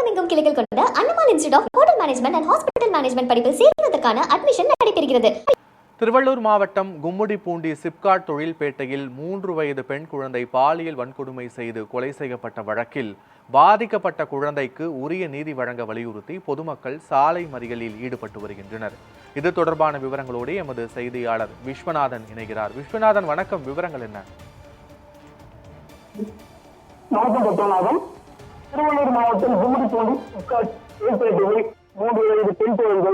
தமிழகமெங்கும் கிளைகள் கொண்ட Annamal institute of hotel management and hospital management படிப்பில் சேர்வதற்கான அட்மிஷன் நடைபெறுகிறது. திருவள்ளூர் மாவட்டம் கும்முடிப்பூண்டி சிப்காட் தொழில்பேட்டையில் 3 வயது பெண் குழந்தை பாலியல் வன்கொடுமை செய்து கொலை செய்யப்பட்ட வழக்கில் பாதிக்கப்பட்ட குழந்தைக்கு உரிய நீதி வழங்க வலியுறுத்தி பொதுமக்கள் சாலை மறியலில் ஈடுபட்டு வருகின்றனர். இது தொடர்பான விவரங்களோடு எமது செய்தியாளர் விஸ்வநாதன் இணைகிறார். விஸ்வநாதன், வணக்கம். விவரங்கள் என்ன? திருவள்ளூர் மாவட்டம் கும்முடிப்பூண்டி சிப்காட் தொழில்பேட்டையில் 3 வயது பெண் குழந்தை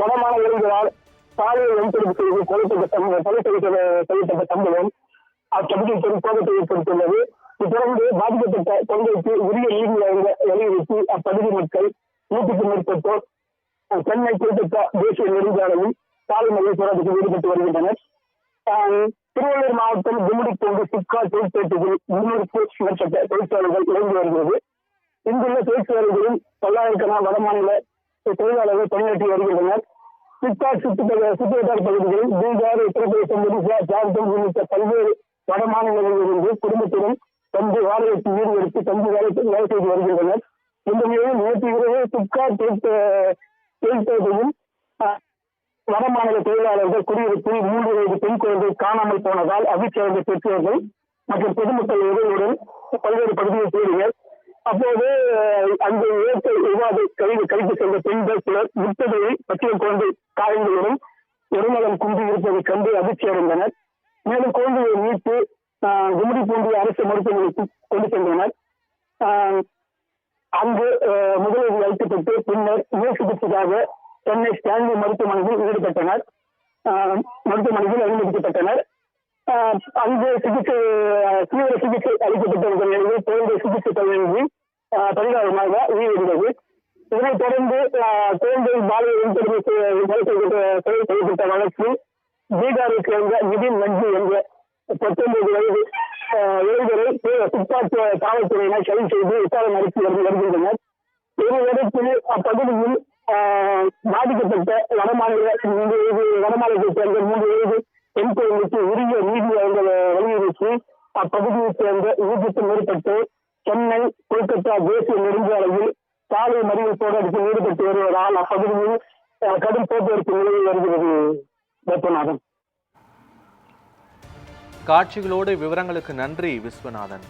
வடமான இளைஞரால் பாலியல் வன்கொடுமை செய்து கொலை செய்யப்பட்ட சம்பவம் அப்பகுதியில் கோபத்தை ஏற்படுத்தியுள்ளது. தொடர்ந்து பாதிக்கப்பட்ட குழந்தைக்கு உரிய நீதி வழங்க வலியுறுத்தி அப்பகுதி மக்கள் 100க்கும் மேற்பட்டோர் சென்னை கொல்கத்தா தேசிய நெடுஞ்சாலையில் சாலை மறியல் போராட்டத்தில் ஈடுபட்டு வருகின்றனர். திருவள்ளூர் மாவட்டம் கும்முடிப்பூண்டி சிப்காட் தொழிற்பேட்டையில் 300க்கும் மேற்பட்ட தொழிற்சாலைகள் இயங்கி வருகிறது. இங்குள்ள தொழிற்சாலைகளில் பல்லாயிரக்கணக்கான வடமாநில தொழிலாளர்கள் பணியாற்றி வருகின்றனர். சிப்காட் சுற்றுவட்டார பகுதிகளில் பீகார், உத்தரப்பிரதேசம், ஒடிசா, ஜார்க்கண்ட் உள்ளிட்ட பல்வேறு வடமாநிலங்களிலிருந்து குடும்பத்துடன் தந்து வாடகைக்கு வீடு எடுத்து தந்து வேலை செய்து வருகின்றனர். இந்த நிலையில் நேற்று இரவு சிப்காட் தொழிற்பேட்டையில் வடமாநில தொழிலாளர்கள் குடியிருப்பில் 3 வயது பெண் குழந்தை காணாமல் போனதால் அதிர்ச்சியடைந்த பெற்றோர்கள் மற்றும் பொதுமக்கள் உதவியுடன் பல்வேறு பகுதியை தேடினர். அப்போது அந்த இயற்கை விவாத கைது செய்த பெண்கள் சிலர் முட்டதையில் பச்சிலம் குழந்தை காயங்களுடன் உடல்நலம் குன்றி இருப்பதை கண்டு அதிர்ச்சி அடைந்தனர். மேலும் குழந்தையை மீட்டு கும்முடிப்பூண்டி அரசு மருத்துவமனைக்கு கொண்டு சென்றனர். அங்கு முதலுதவி அளிக்கப்பட்டு பின்னர் மேல் சிகிச்சைக்காக சென்னை ஸ்டான்லி மருத்துவமனையில் அனுமதிக்கப்பட்டனர். அங்கு தீவிர சிகிச்சை அளிக்கப்பட்ட நிலையில் குழந்தை சிகிச்சை பலனின்றி பரிகாரமாக உயிரிழந்தது. இதனைத் தொடர்ந்து குழந்தை பாலியல் வன்கொடுமை செய்யப்பட்ட வழக்கில் பீகாரை சேர்ந்த நிதின் நஞ்சி என்ற 19 வயது இளைஞரை சிப்காட் காவல்துறையினர் கைது செய்து விசாரணை நடத்தி வருகின்றனர். இதனையடுத்து அப்பகுதியில் பாதிக்கப்பட்ட வடமாநிலத்தை சேர்ந்த 3 வயது பெண் குழந்தைக்கு உரிய நீதி வழங்க வலியுறுத்தி அப்பகுதியைச் சேர்ந்த 100க்கும் மேற்பட்டோர் சென்னை கொல்கத்தா தேசிய நெடுஞ்சாலையில் சாலை மறியல் போராட்டத்தில் ஈடுபட்டு வருவதால் அப்பகுதியில் கடும் போக்குவரத்து நிலவி வருகிறது. காட்சிகளோடு விவரங்களுக்கு நன்றி விஸ்வநாதன்.